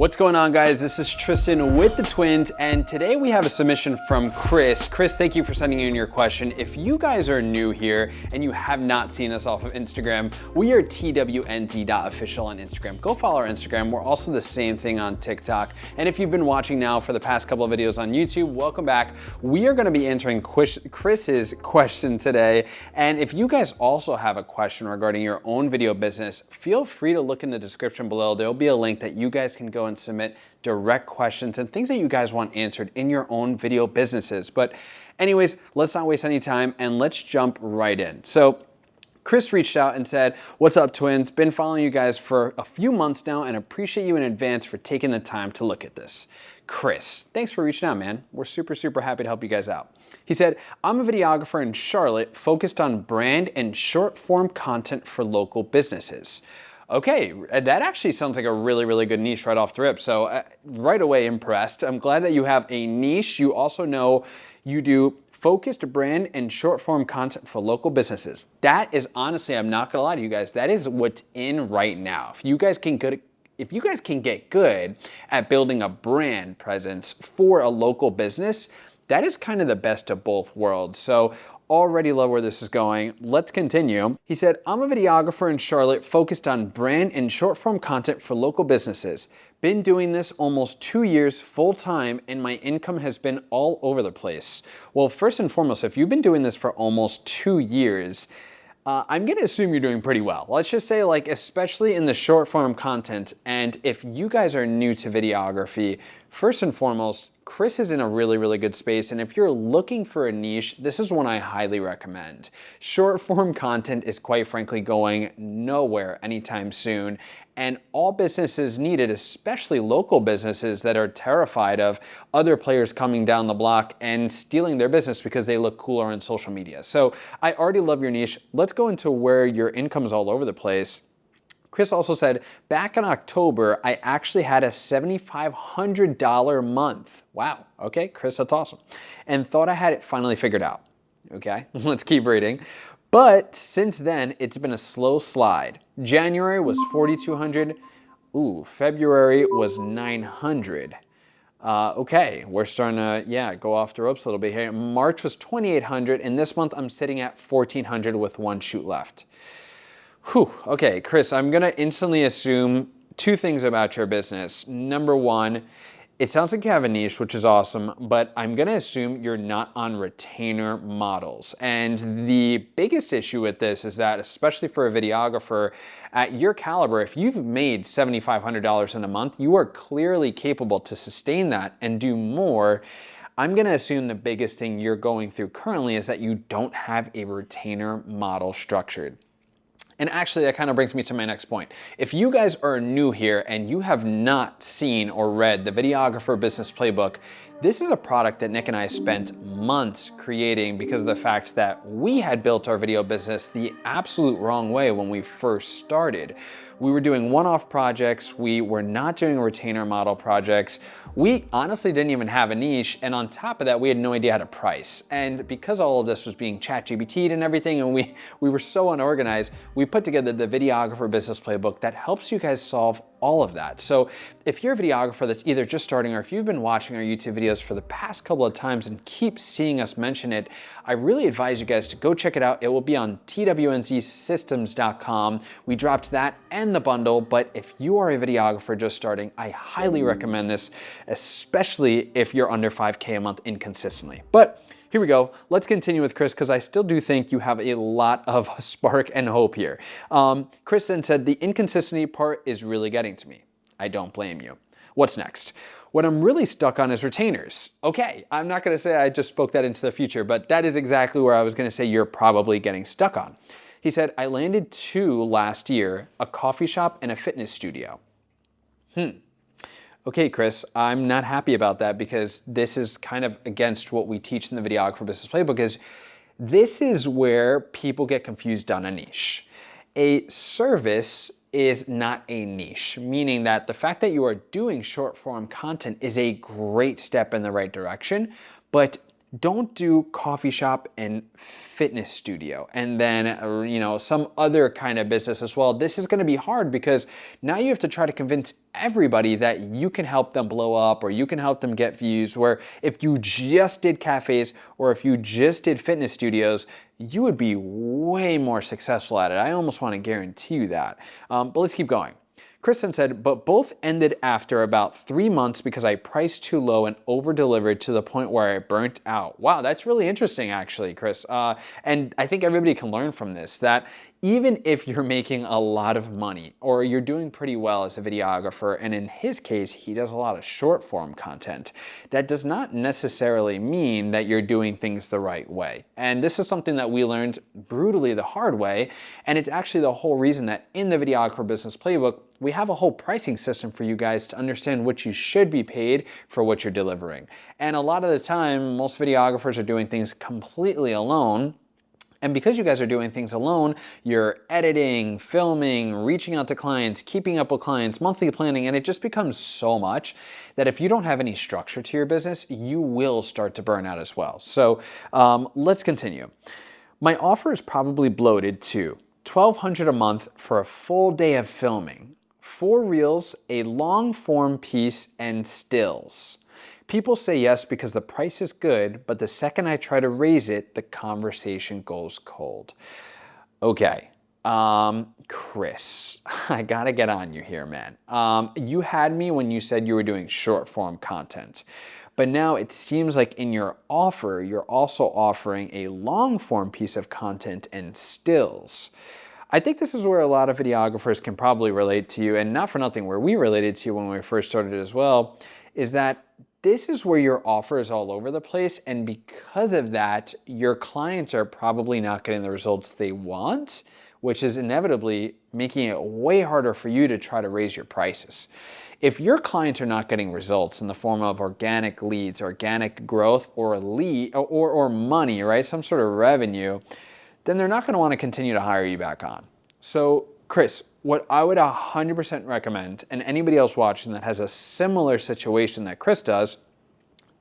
What's going on, guys? This is Tristan with the Twins, and today we have a submission from Chris. Chris, thank you for sending in your question. If you guys are new here and you have not seen us off of Instagram, we are twnt.official on Instagram. Go follow our Instagram. We're also the same thing on TikTok. And if you've been watching now for the past couple of videos on YouTube, welcome back. We are going to be answering Chris's question today. And if you guys also have a question regarding your own video business, feel free to look in the description below. There'll be a link that you guys can go and submit direct questions and things that you guys want answered in your own video businesses. But anyways, let's not waste any time and let's jump right in. So Chris reached out and said, "What's up, Twins? Been following you guys for a few months now and appreciate you in advance for taking the time to look at this." Chris, thanks for reaching out, man. We're super happy to help you guys out. He said, "I'm a videographer in Charlotte focused on brand and short form content for local businesses." Okay, that actually sounds like a really good niche right off the rip. So right away impressed. I'm glad that you have a niche. You also know you do focused brand and short form content for local businesses. That is honestly, I'm not gonna lie to you guys, that is what's in right now. If you guys can get good at building a brand presence for a local business, that is kind of the best of both worlds. So already love where this is going. Let's continue. He said, "I'm a videographer in Charlotte focused on brand and short form content for local businesses. Been doing this almost 2 years full time and my income has been all over the place." Well, first and foremost, if you've been doing this for almost 2 years, I'm gonna assume you're doing pretty well. Let's just say, like, especially in the short form content. And if you guys are new to videography, first and foremost, Chris is in a really good space. And if you're looking for a niche, this is one I highly recommend. Short form content is quite frankly going nowhere anytime soon. And all businesses need it, especially local businesses that are terrified of other players coming down the block and stealing their business because they look cooler on social media. So I already love your niche. Let's go into where your income is all over the place. Chris also said, "Back in October, I actually had a $7,500 month." Wow, okay, Chris, that's awesome. "And thought I had it finally figured out." Okay, let's keep reading. "But since then, it's been a slow slide. January was 4,200. Ooh, February was 900. Okay, we're starting to, go off the ropes a little bit here. March was 2,800, and this month I'm sitting at 1,400 with one shoot left." Whew, okay, Chris, I'm gonna instantly assume two things about your business. Number one, it sounds like you have a niche, which is awesome, but I'm gonna assume you're not on retainer models. And the biggest issue with this is that, especially for a videographer at your caliber, if you've made $7,500 in a month, you are clearly capable to sustain that and do more. I'm gonna assume the biggest thing you're going through currently is that you don't have a retainer model structured. And actually, that kind of brings me to my next point. If you guys are new here and you have not seen or read the Videographer Business Playbook, this is a product that Nick and I spent months creating because of the fact that we had built our video business the absolute wrong way when we first started. We were doing one-off projects. We were not doing retainer model projects. We honestly didn't even have a niche. And on top of that, we had no idea how to price. And because all of this was being ChatGPT'd and everything, and we were so unorganized, we put together the Videographer Business Playbook that helps you guys solve all of that. So if you're a videographer that's either just starting or if you've been watching our YouTube videos for the past couple of times and keep seeing us mention it, I really advise you guys to go check it out. It will be on twnzsystems.com. We dropped that and the bundle, but if you are a videographer just starting, I highly recommend this, especially if you're under 5K a month inconsistently. But here we go. Let's continue with Chris because I still do think you have a lot of spark and hope here. Chris then said, "The inconsistency part is really getting to me. I don't blame you. What's next? What I'm really stuck on is retainers." Okay, I'm not gonna say I just spoke that into the future, but that is exactly where I was gonna say you're probably getting stuck on. He said, "I landed 2 last year, a coffee shop and a fitness studio." Okay, Chris, I'm not happy about that because this is kind of against what we teach in the Videographer Business Playbook. Is this is where people get confused on a niche. A service is not a niche, meaning that the fact that you are doing short form content is a great step in the right direction, but don't do coffee shop and fitness studio and then some other kind of business as well. This is going to be hard because now you have to try to convince everybody that you can help them blow up or you can help them get views, where if you just did cafes or if you just did fitness studios, you would be way more successful at it. I almost want to guarantee you that. But let's keep going. Kristen said, but both ended after about 3 months because I priced too low and over-delivered to the point where I burnt out. Wow, that's really interesting actually, Chris. And I think everybody can learn from this, that even if you're making a lot of money or you're doing pretty well as a videographer, and in his case, he does a lot of short form content, that does not necessarily mean that you're doing things the right way. And this is something that we learned brutally the hard way, and it's actually the whole reason that in the Videographer Business Playbook, we have a whole pricing system for you guys to understand what you should be paid for what you're delivering. And a lot of the time, most videographers are doing things completely alone. And because you guys are doing things alone, you're editing, filming, reaching out to clients, keeping up with clients, monthly planning, and it just becomes so much that if you don't have any structure to your business, you will start to burn out as well. So let's continue. My offer is probably bloated to $1,200 a month for a full day of filming, 4 reels, a long form piece, and stills. People say yes because the price is good, but the second I try to raise it, the conversation goes cold. Okay, Chris, I gotta get on you here, man. You had me when you said you were doing short form content, but now it seems like in your offer, you're also offering a long form piece of content and stills. I think this is where a lot of videographers can probably relate to you, and not for nothing, where we related to you when we first started as well, is that this is where your offer is all over the place, and because of that, your clients are probably not getting the results they want, which is inevitably making it way harder for you to try to raise your prices. If your clients are not getting results in the form of organic leads, organic growth, or money, right, some sort of revenue, then they're not going to want to continue to hire you back on. So, Chris, what I would 100% recommend, and anybody else watching that has a similar situation that Chris does,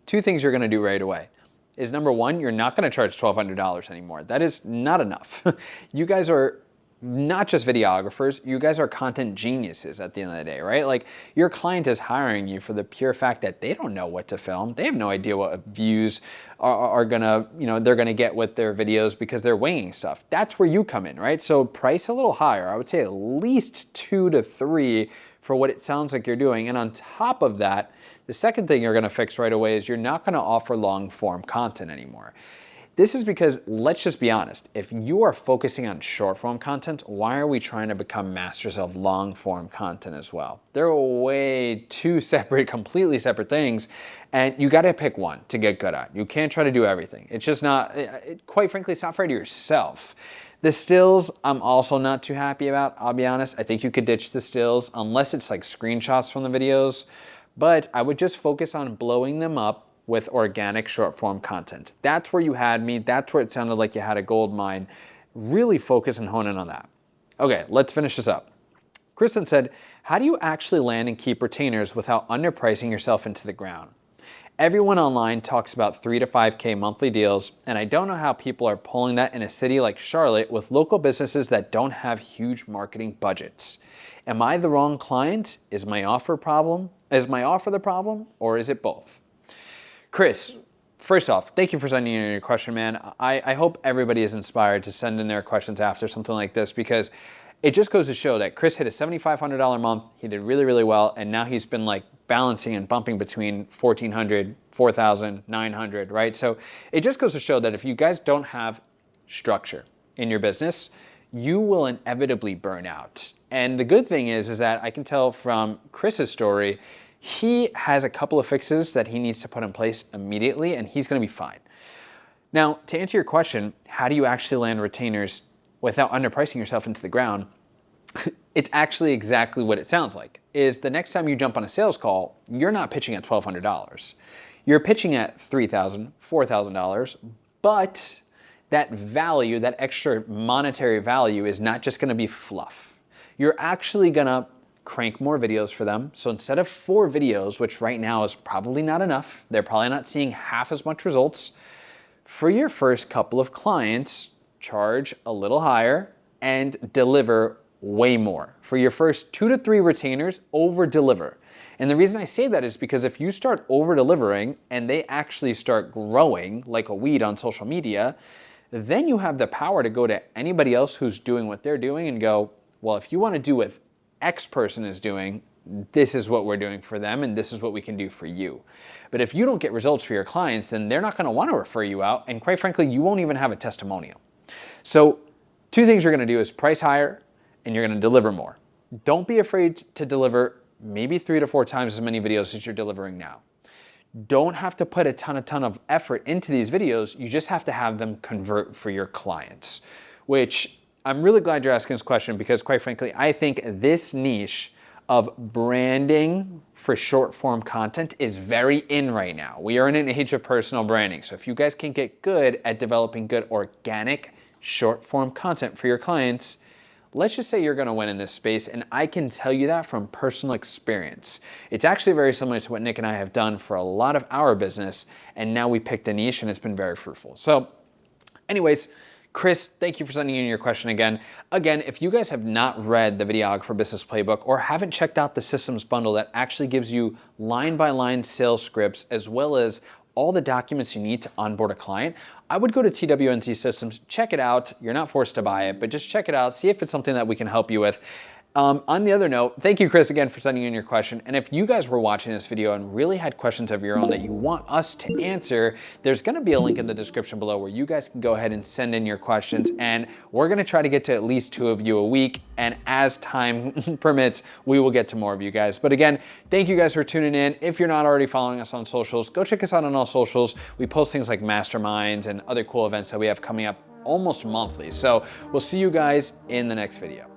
2 things you're going to do right away is, number 1, you're not going to charge $1,200 anymore. That is not enough. You guys are not just videographers, you guys are content geniuses at the end of the day, right? Like, your client is hiring you for the pure fact that they don't know what to film. They have no idea what views are gonna, they're gonna get with their videos because they're winging stuff. That's where you come in, right? So price a little higher. I would say at least 2 to 3 for what it sounds like you're doing. And on top of that, the second thing you're gonna fix right away is you're not gonna offer long form content anymore. This is because, let's just be honest, if you are focusing on short form content, why are we trying to become masters of long form content as well? They're way 2 separate, completely separate things, and you gotta pick one to get good at. You can't try to do everything. It's just not, quite frankly, it's not fair to yourself. The stills, I'm also not too happy about, I'll be honest. I think you could ditch the stills unless it's like screenshots from the videos, but I would just focus on blowing them up with organic short form content. That's where you had me. That's where it sounded like you had a gold mine. Really focus and hone in on that. Okay, let's finish this up. Kristen said, how do you actually land and keep retainers without underpricing yourself into the ground? Everyone online talks about 3 to 5K monthly deals, and I don't know how people are pulling that in a city like Charlotte with local businesses that don't have huge marketing budgets. Am I the wrong client? Is my offer the problem, or is it both? Chris, first off, thank you for sending in your question, man. I hope everybody is inspired to send in their questions after something like this, because it just goes to show that Chris hit a $7,500 month. He did really, really well, and now he's been like balancing and bumping between $1,400, $4,000, $900, right? So it just goes to show that if you guys don't have structure in your business, you will inevitably burn out. And the good thing is that I can tell from Chris's story, he has a couple of fixes that he needs to put in place immediately, and he's going to be fine. Now, to answer your question, how do you actually land retainers without underpricing yourself into the ground? It's actually exactly what it sounds like. Is the next time you jump on a sales call, you're not pitching at $1,200. You're pitching at $3,000, $4,000, but that value, that extra monetary value, is not just going to be fluff. You're actually going to crank more videos for them. So instead of 4 videos, which right now is probably not enough, they're probably not seeing half as much results, For your first couple of clients, charge a little higher and deliver way more. For your first 2 to 3 retainers, over deliver. And the reason I say that is because if you start over delivering and they actually start growing like a weed on social media, then you have the power to go to anybody else who's doing what they're doing and go, well, if you want to do what X person is doing, this is what we're doing for them and this is what we can do for you. But if you don't get results for your clients, then they're not going to want to refer you out, and quite frankly, you won't even have a testimonial. So 2 things you're going to do is price higher and you're going to deliver more. Don't be afraid to deliver maybe 3 to 4 times as many videos as you're delivering now. Don't have to put a ton of effort into these videos. You just have to have them convert for your clients, which I'm really glad you're asking this question because quite frankly, I think this niche of branding for short form content is very in right now. We are in an age of personal branding. So if you guys can get good at developing good organic short form content for your clients, let's just say you're gonna win in this space, and I can tell you that from personal experience. It's actually very similar to what Nick and I have done for a lot of our business, and now we picked a niche and it's been very fruitful. So anyways, Chris, thank you for sending in your question again. Again, if you guys have not read the Videographer Business Playbook or haven't checked out the systems bundle that actually gives you line-by-line sales scripts as well as all the documents you need to onboard a client, I would go to TWNC Systems, check it out. You're not forced to buy it, but just check it out, see if it's something that we can help you with. On the other note, thank you, Chris, again for sending in your question. And if you guys were watching this video and really had questions of your own that you want us to answer, there's gonna be a link in the description below where you guys can go ahead and send in your questions. And we're gonna try to get to at least 2 of you a week. And as time permits, we will get to more of you guys. But again, thank you guys for tuning in. If you're not already following us on socials, go check us out on all socials. We post things like masterminds and other cool events that we have coming up almost monthly. So we'll see you guys in the next video.